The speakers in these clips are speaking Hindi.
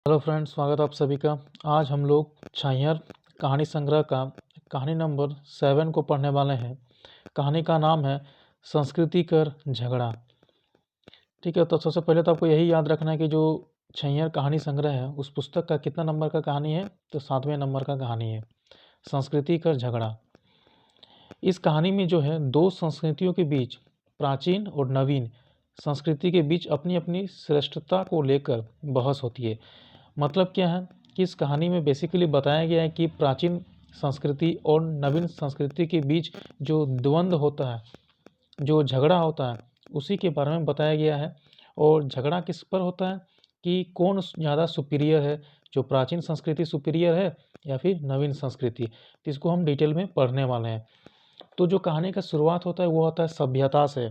हेलो फ्रेंड्स, स्वागत है आप सभी का। आज हम लोग छैहर कहानी संग्रह का कहानी नंबर 7 को पढ़ने वाले हैं। कहानी का नाम है संस्कृति कर झगड़ा। ठीक है, तो सबसे पहले तो आपको यही याद रखना है कि जो छैहर कहानी संग्रह है उस पुस्तक का कितना नंबर का कहानी है, तो 7वें नंबर का कहानी है संस्कृति कर झगड़ा। इस कहानी में जो है दो संस्कृतियों के बीच, प्राचीन और नवीन संस्कृति के बीच अपनी अपनी श्रेष्ठता को लेकर बहस होती है। मतलब क्या है कि इस कहानी में बेसिकली बताया गया है कि प्राचीन संस्कृति और नवीन संस्कृति के बीच जो द्वंद्व होता है, जो झगड़ा होता है, उसी के बारे में बताया गया है। और झगड़ा किस पर होता है कि कौन ज़्यादा सुपीरियर है, जो प्राचीन संस्कृति सुपीरियर है या फिर नवीन संस्कृति। तो इसको हम डिटेल में पढ़ने वाले हैं। तो जो कहानी का शुरुआत होता है वो होता है सभ्यता से।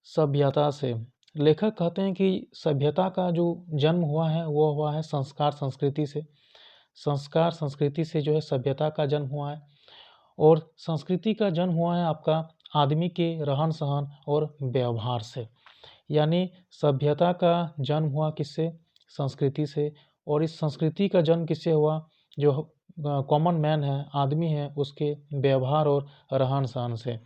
सभ्यता से लेखक कहते हैं कि सभ्यता का जो जन्म हुआ है वो हुआ है संस्कार संस्कृति से। संस्कार संस्कृति से जो है सभ्यता का जन्म हुआ है। और संस्कृति का जन्म हुआ है आपका आदमी के रहन सहन और व्यवहार से। यानी सभ्यता का जन्म हुआ किससे? संस्कृति से। और इस संस्कृति का जन्म किससे हुआ? जो कॉमन मैन है, आदमी है, उसके व्यवहार और रहन सहन से।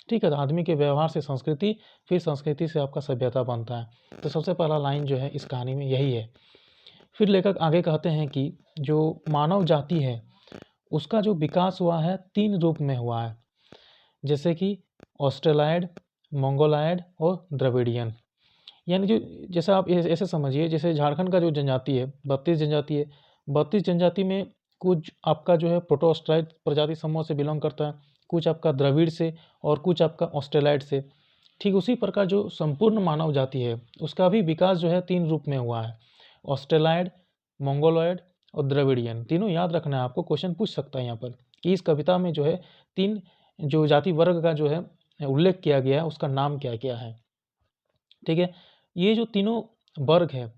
ठीक है, तो आदमी के व्यवहार से संस्कृति, फिर संस्कृति से आपका सभ्यता बनता है। तो सबसे पहला लाइन जो है इस कहानी में यही है। फिर लेखक आगे कहते हैं कि जो मानव जाति है उसका जो विकास हुआ है 3 रूप में हुआ है, जैसे कि ऑस्ट्रेलॉयड, मंगोलॉयड और द्रविडियन। यानी जो, जैसे आप ऐसे समझिए, जैसे झारखंड का जो जनजाति है 32 जनजाति है। 32 जनजाति में कुछ आपका जो है प्रोटो ऑस्ट्राइड प्रजाति समूह से बिलोंग करता है, कुछ आपका द्रविड़ से और कुछ आपका ऑस्ट्रेलॉयड से। ठीक उसी प्रकार जो संपूर्ण मानव जाति है उसका भी विकास जो है 3 रूप में हुआ है, ऑस्ट्रेलॉयड, मंगोलॉयड और द्रविडियन। तीनों याद रखना है आपको, क्वेश्चन पूछ सकता है यहाँ पर कि इस कविता में जो है 3 जो जाति वर्ग का जो है उल्लेख किया गया है उसका नाम क्या क्या है। ठीक है, ये जो तीनों वर्ग है,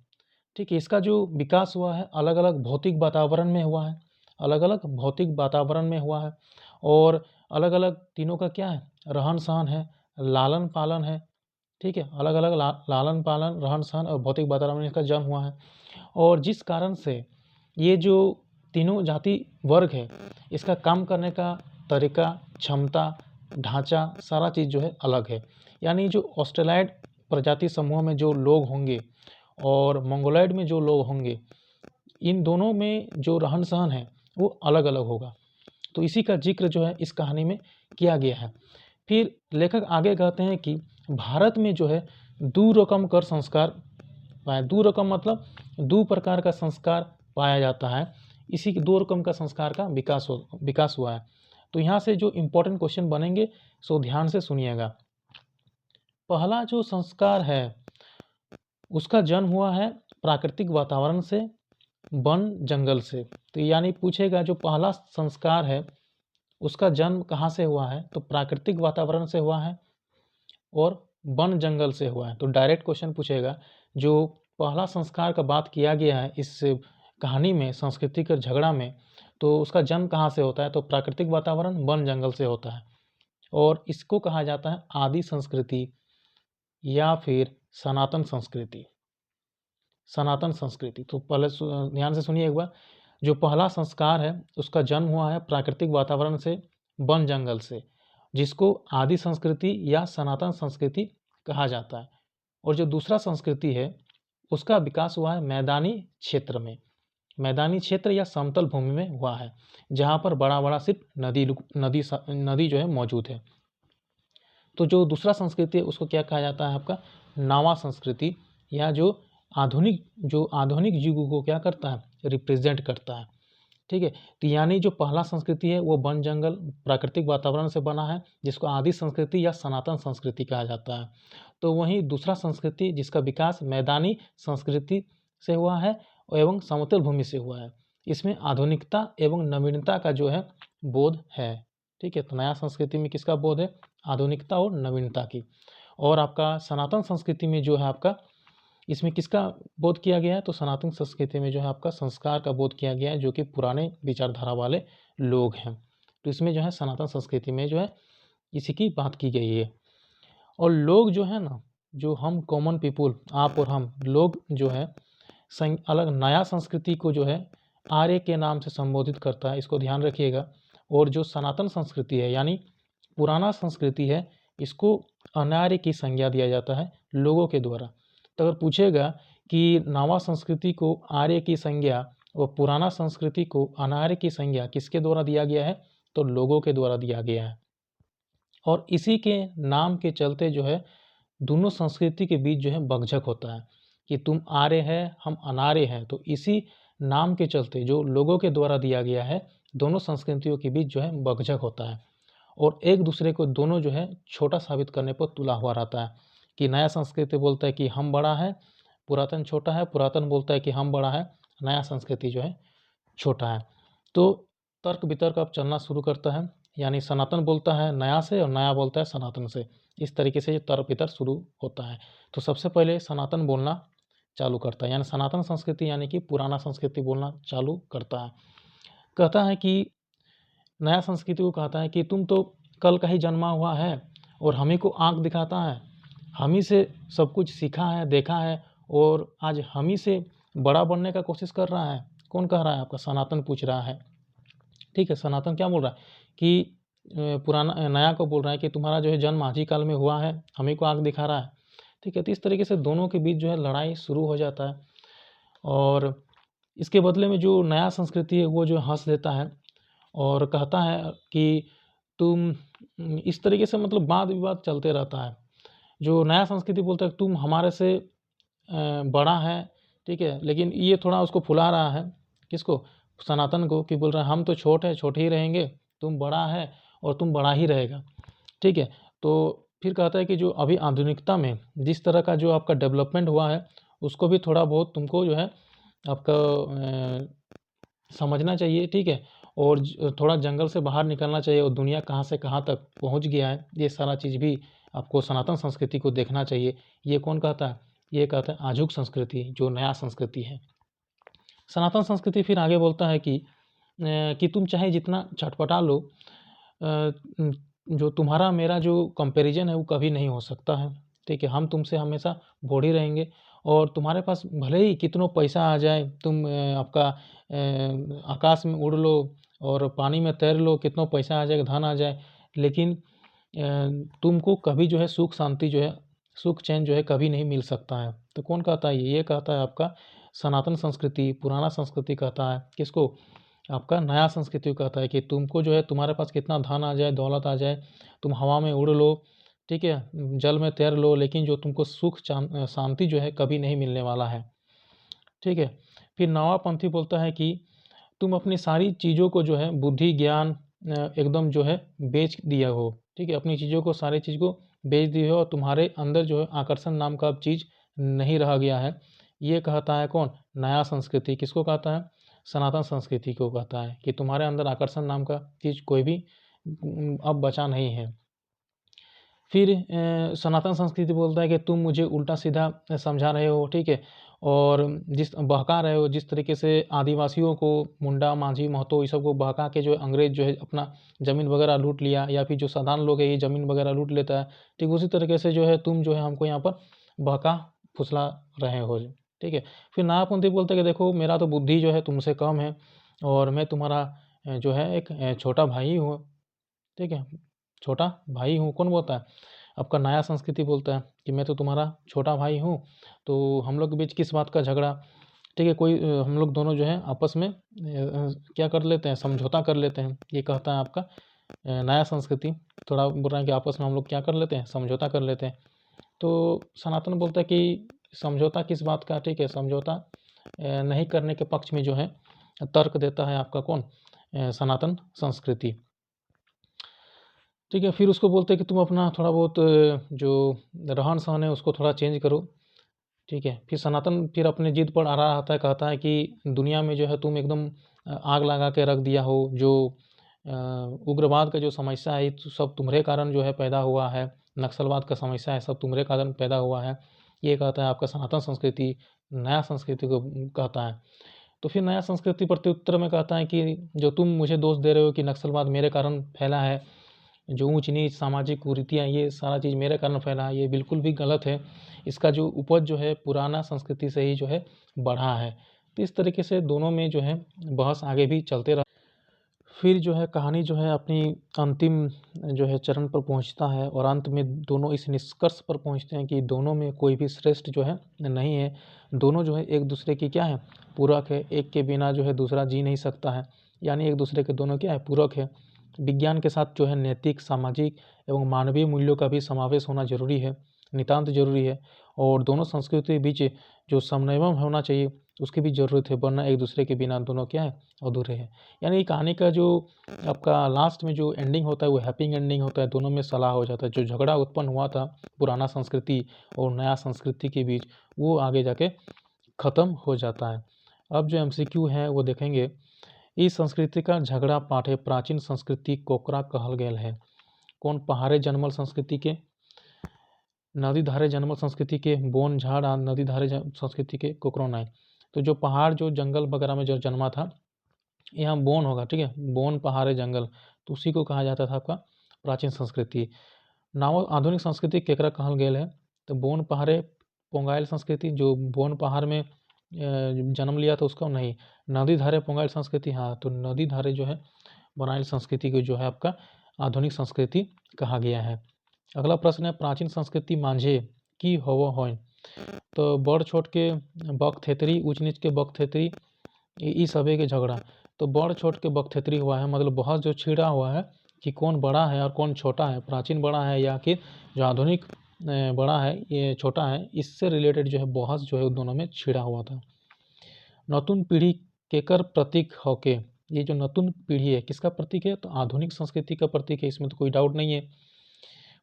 ठीक है, इसका जो विकास हुआ है अलग अलग भौतिक वातावरण में हुआ है, अलग अलग भौतिक वातावरण में हुआ है। और अलग अलग तीनों का क्या है? रहन सहन है, लालन पालन है। ठीक है, अलग अलग लालन पालन, रहन सहन और भौतिक वातावरण में इसका जन्म हुआ है। और जिस कारण से ये जो तीनों जाति वर्ग है इसका काम करने का तरीका, क्षमता, ढांचा, सारा चीज़ जो है अलग है। यानी जो ऑस्ट्रेलॉयड प्रजाति समूह में जो लोग होंगे और मंगोलॉयड में जो लोग होंगे, इन दोनों में जो रहन सहन है वो अलग अलग होगा। तो इसी का जिक्र जो है इस कहानी में किया गया है। फिर लेखक आगे कहते हैं कि भारत में जो है दो रकम कर संस्कार पाया। दो रकम मतलब 2 प्रकार का संस्कार पाया जाता है। इसी 2 रकम का संस्कार का विकास हुआ है। तो यहाँ से जो इम्पोर्टेंट क्वेश्चन बनेंगे सो ध्यान से सुनिएगा। पहला जो संस्कार है उसका जन्म हुआ है प्राकृतिक वातावरण से, वन जंगल से। तो यानी पूछेगा जो पहला संस्कार है उसका जन्म कहाँ से हुआ है, तो प्राकृतिक वातावरण से हुआ है और वन जंगल से हुआ है। तो डायरेक्ट क्वेश्चन पूछेगा जो पहला संस्कार का बात किया गया है इस कहानी में, संस्कृति के झगड़ा में, तो उसका जन्म कहाँ से होता है, तो प्राकृतिक वातावरण, वन जंगल से होता है। और इसको कहा जाता है आदि संस्कृति या फिर सनातन संस्कृति। सनातन संस्कृति। तो पहले ध्यान से सुनिए एक बार। जो पहला संस्कार है उसका जन्म हुआ है प्राकृतिक वातावरण से, वन जंगल से, जिसको आदि संस्कृति या सनातन संस्कृति कहा जाता है। और जो दूसरा संस्कृति है उसका विकास हुआ है मैदानी क्षेत्र में, मैदानी क्षेत्र या समतल भूमि में हुआ है, जहाँ पर बड़ा बड़ा सिर्फ नदी जो है मौजूद है। तो जो दूसरा संस्कृति है उसको क्या कहा जाता है आपका? नावा संस्कृति, या जो आधुनिक युग को क्या करता है? रिप्रेजेंट करता है। ठीक है, तो यानी जो पहला संस्कृति है वो वन जंगल प्राकृतिक वातावरण से बना है, जिसको आदि संस्कृति या सनातन संस्कृति कहा जाता है। तो वहीं दूसरा संस्कृति जिसका विकास मैदानी संस्कृति से हुआ है एवं समतल भूमि से हुआ है, इसमें आधुनिकता एवं नवीनता का जो है बोध है। ठीक है, तो नया संस्कृति में किसका बोध है? आधुनिकता और नवीनता की। और आपका सनातन संस्कृति में जो है आपका, इसमें किसका बोध किया गया है? तो सनातन संस्कृति में जो है आपका संस्कार का बोध किया गया है, जो कि पुराने विचारधारा वाले लोग हैं। तो इसमें जो है सनातन संस्कृति में जो है इसी की बात की गई है। और लोग जो है ना, जो हम कॉमन पीपुल, आप और हम लोग जो है अलग नया संस्कृति को जो है आर्य के नाम से संबोधित करता है, इसको ध्यान रखिएगा। और जो सनातन संस्कृति है यानी पुराना संस्कृति है, इसको अनार्य की संज्ञा दिया जाता है लोगों के द्वारा। तो अगर पूछेगा कि नवा संस्कृति को आर्य की संज्ञा और पुराना संस्कृति को अनार्य की संज्ञा किसके द्वारा दिया गया है, तो लोगों के द्वारा दिया गया है। और इसी के नाम के चलते जो है दोनों संस्कृति के बीच जो है बकझक होता है कि तुम आर्य है, हम अनार्य हैं। तो इसी नाम के चलते जो लोगों के द्वारा दिया गया है, दोनों संस्कृतियों के बीच जो है बकझक होता है और एक दूसरे को दोनों जो है छोटा साबित करने पर तुला हुआ रहता है कि नया संस्कृति बोलता है कि हम बड़ा है, पुरातन छोटा है, पुरातन बोलता है कि हम बड़ा है, नया संस्कृति जो है छोटा है। तो तर्क वितर्क अब चलना शुरू करता है, यानी सनातन बोलता है नया से और नया बोलता है सनातन से। इस तरीके से ये तर्क वितर्क शुरू होता है। तो सबसे पहले सनातन बोलना चालू करता है, यानी सनातन संस्कृति यानी कि पुराना संस्कृति बोलना चालू करता है। कहता है कि नया संस्कृति को कहता है कि तुम तो कल का ही जन्मा हुआ है और हम ही को आँख दिखाता है, हम ही से सब कुछ सीखा है, देखा है और आज हम ही से बड़ा बनने का कोशिश कर रहा है। कौन कह रहा है? आपका सनातन पूछ रहा है। ठीक है, सनातन क्या बोल रहा है कि पुराना नया को बोल रहा है कि तुम्हारा जो है जन्म आज ही काल में हुआ है, हम ही को आँख दिखा रहा है। ठीक है, तो इस तरीके से दोनों के बीच जो है लड़ाई शुरू हो जाता है और इसके बदले में जो नया संस्कृति है वो जो हंस देता है और कहता है कि तुम इस तरीके से मतलब वाद विवाद चलते रहता है। जो नया संस्कृति बोलता है तुम हमारे से बड़ा है, ठीक है, लेकिन ये थोड़ा उसको फुला रहा है, किसको? सनातन को, कि बोल रहा है हम तो छोटे ही रहेंगे, तुम बड़ा है और तुम बड़ा ही रहेगा। ठीक है, तो फिर कहता है कि जो अभी आधुनिकता में जिस तरह का जो आपका डेवलपमेंट हुआ है उसको भी थोड़ा बहुत तुमको जो है आपका समझना चाहिए। ठीक है, और थोड़ा जंगल से बाहर निकलना चाहिए और दुनिया कहाँ से कहाँ तक पहुँच गया है ये सारा चीज़ भी आपको सनातन संस्कृति को देखना चाहिए। ये कौन कहता है? ये कहता है आजुक संस्कृति, जो नया संस्कृति है। सनातन संस्कृति फिर आगे बोलता है कि तुम चाहे जितना छटपटा लो, जो तुम्हारा मेरा जो कंपैरिजन है वो कभी नहीं हो सकता है। ठीक है, हम तुमसे हमेशा बॉडी रहेंगे और तुम्हारे पास भले ही कितनों पैसा आ जाए, तुम आपका आकाश में उड़ लो और पानी में तैर लो, कितनों पैसा आ जाए, धन आ जाए, लेकिन तुमको कभी जो है सुख शांति जो है, सुख चैन जो है कभी नहीं मिल सकता है। तो कौन कहता है? ये कहता है आपका सनातन संस्कृति, पुराना संस्कृति कहता है। किसको? आपका नया संस्कृति कहता है कि तुमको जो है तुम्हारे पास कितना धन आ जाए, दौलत आ जाए, तुम हवा में उड़ लो, ठीक है, जल में तैर लो, लेकिन जो तुमको सुख शांति जो है कभी नहीं मिलने वाला है। ठीक है, फिर नवापंथी बोलता है कि तुम अपनी सारी चीज़ों को जो है बुद्धि ज्ञान एकदम जो है बेच दिया हो। ठीक है, अपनी चीज़ों को, सारी चीज़ को बेच दिए हो और तुम्हारे अंदर जो है आकर्षण नाम का अब चीज़ नहीं रह गया है। ये कहता है कौन? नया संस्कृति। किसको कहता है? सनातन संस्कृति को कहता है कि तुम्हारे अंदर आकर्षण नाम का चीज़ कोई भी अब बचा नहीं है। फिर सनातन संस्कृति बोलता है कि तुम मुझे उल्टा सीधा समझा रहे हो। ठीक है, और जिस बहका रहे हो, जिस तरीके से आदिवासियों को, मुंडा मांझी महतो, ये सब को बहका के जो है अंग्रेज जो है अपना ज़मीन वगैरह लूट लिया, या फिर जो साधारण लोग है ये ज़मीन वगैरह लूट लेता है, ठीक उसी तरीके से जो है तुम जो है हमको यहाँ पर बहका फुसला रहे हो। ठीक है, फिर नयापंथी बोलते हैं कि देखो मेरा तो बुद्धि जो है तुमसे कम है और मैं तुम्हारा जो है एक छोटा भाई हूँ। ठीक है, छोटा भाई हूँ। कौन बोलता है? आपका नया संस्कृति बोलता है कि मैं तो तुम्हारा छोटा भाई हूँ, तो हम लोग के बीच किस बात का झगड़ा। ठीक है, कोई हम लोग दोनों जो है आपस में क्या कर लेते हैं, समझौता कर लेते हैं। ये कहता है आपका नया संस्कृति, थोड़ा बोल रहा है कि आपस में हम लोग क्या कर लेते हैं, समझौता कर लेते हैं। तो सनातन बोलता है कि समझौता किस बात का? ठीक है, समझौता नहीं करने के पक्ष में जो है तर्क देता है आपका कौन? सनातन संस्कृति। ठीक है, फिर उसको बोलते हैं कि तुम अपना थोड़ा बहुत जो रहन सहन है उसको थोड़ा चेंज करो। ठीक है, फिर सनातन फिर अपने जिद पर अड़ा रहता है, कहता है कि दुनिया में जो है तुम एकदम आग लगा के रख दिया हो, जो उग्रवाद का जो समस्या है तो सब तुम्हारे कारण जो है पैदा हुआ है, नक्सलवाद का समस्या है सब तुम्हारे कारण पैदा हुआ है। ये कहता है आपका सनातन संस्कृति नया संस्कृति को कहता है। तो फिर नया संस्कृति प्रत्युत्तर में कहता है कि जो तुम मुझे दोष दे रहे हो कि नक्सलवाद मेरे कारण फैला है, जो ऊंच नीच सामाजिक कुरीतियाँ ये सारा चीज़ मेरे कारण फैला है, ये बिल्कुल भी गलत है। इसका जो उपज जो है पुराना संस्कृति से ही जो है बढ़ा है। तो इस तरीके से दोनों में जो है बहस आगे भी चलते रहा। फिर जो है कहानी जो है अपनी अंतिम जो है चरण पर पहुंचता है और अंत में दोनों इस निष्कर्ष पर पहुंचते हैं कि दोनों में कोई भी श्रेष्ठ जो है नहीं है। दोनों जो है एक दूसरे की क्या है, पूरक है। एक के बिना जो है दूसरा जी नहीं सकता है, यानी एक दूसरे के दोनों क्या है, पूरक है। विज्ञान के साथ जो है नैतिक, सामाजिक एवं मानवीय मूल्यों का भी समावेश होना जरूरी है, नितांत जरूरी है। और दोनों संस्कृति के बीच जो समन्वय होना चाहिए उसकी भी ज़रूरत है, वरना एक दूसरे के बिना दोनों क्या है, अधूरे हैं। यानी कहानी का जो आपका लास्ट में जो एंडिंग होता है वो हैप्पी एंडिंग होता है, दोनों में सलाह हो जाता है। जो झगड़ा उत्पन्न हुआ था पुराना संस्कृति और नया संस्कृति के बीच, वो आगे जाके ख़त्म हो जाता है। अब जो MCQ है वो देखेंगे। इस संस्कृति का झगड़ा पाठे प्राचीन संस्कृति कोकरा कहल गेल है। कौन? पहाड़े जन्मल संस्कृति के, नदी धारे जन्मल संस्कृति के, बोन झाड़ आ नदी धारे संस्कृति के कोकरो नाय। तो जो पहाड़ जो जंगल वगैरह में जो जन्मा था, यहाँ बोन होगा, ठीक है, बोन पहाड़े जंगल, तो उसी को कहा जाता था आपका प्राचीन संस्कृति। नाव आधुनिक संस्कृति केकरा कहल गेल है, तो बोन पहाड़े पोंगाइल संस्कृति, जो बोन पहाड़ में जन्म लिया था उसका नहीं। नदी धारे पोंगाइल संस्कृति, हाँ, तो नदी धारे जो है बनाइल संस्कृति को जो है आपका आधुनिक संस्कृति कहा गया है। अगला प्रश्न है, प्राचीन संस्कृति मांझे की होवो होय। तो बड़ छोट के बकथेतरी, ऊंच नीच के बकथेतरी, ई सभी के झगड़ा। तो बड़ छोट के बकथेतरी हुआ है, मतलब बहुत जो छिड़ा हुआ है कि कौन बड़ा है और कौन छोटा है, प्राचीन बड़ा है या कि जो आधुनिक बड़ा है ये छोटा है, इससे रिलेटेड जो है बहस जो है दोनों में छिड़ा हुआ था। नतून पीढ़ी केकर प्रतीक होके, ये जो नतून पीढ़ी है किसका प्रतीक है, तो आधुनिक संस्कृति का प्रतीक है, इसमें तो कोई डाउट नहीं है।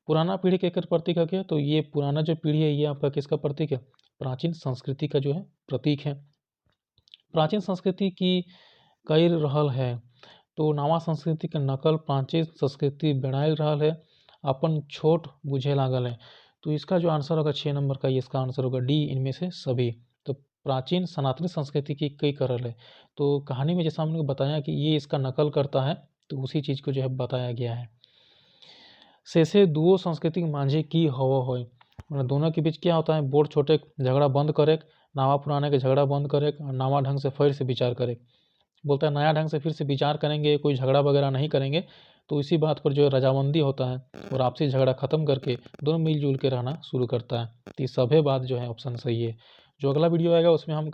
पुराना पीढ़ी केकर प्रतीक है क्या, तो ये पुराना जो पीढ़ी है ये आपका किसका प्रतीक है, प्राचीन संस्कृति का जो है प्रतीक है। प्राचीन संस्कृति की कई रहल है, तो नवा संस्कृति के नकल प्राचीन संस्कृति बनाए रहल है, अपन छोट बुझे लागल है। तो इसका जो आंसर होगा 6 नंबर का, इसका आंसर होगा डी, इनमें से सभी। तो प्राचीन सनातनी संस्कृति की कई करल है, तो कहानी में जैसा हमने बताया कि ये इसका नकल करता है, तो उसी चीज़ को जो है बताया गया है। शेषे दुओ सांस्कृतिक मांझे की होवो होय, मतलब दोनों के बीच क्या होता है, बड़ छोटे झगड़ा बंद करे, नावा पुराने के झगड़ा बंद करे और नवा ढंग से फिर से विचार करे। बोलता है नया ढंग से फिर से विचार करेंगे, कोई झगड़ा वगैरह नहीं करेंगे, तो इसी बात पर जो है रजामंदी होता है और आपसी झगड़ा खत्म करके दोनों मिलजुल के रहना शुरू करता है। तो ये सभी बात जो है ऑप्शन सही है। जो अगला वीडियो आएगा उसमें हम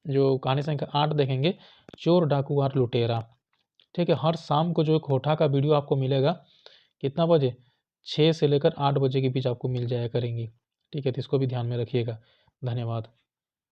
जो कहानी संख्या 8 देखेंगे, चोर डाकू और लुटेरा। ठीक है, हर शाम को जो खोटा का वीडियो आपको मिलेगा, कितना बजे, 6 से लेकर 8 बजे के बीच आपको मिल जाया करेंगी। ठीक है, तो इसको भी ध्यान में रखिएगा। धन्यवाद।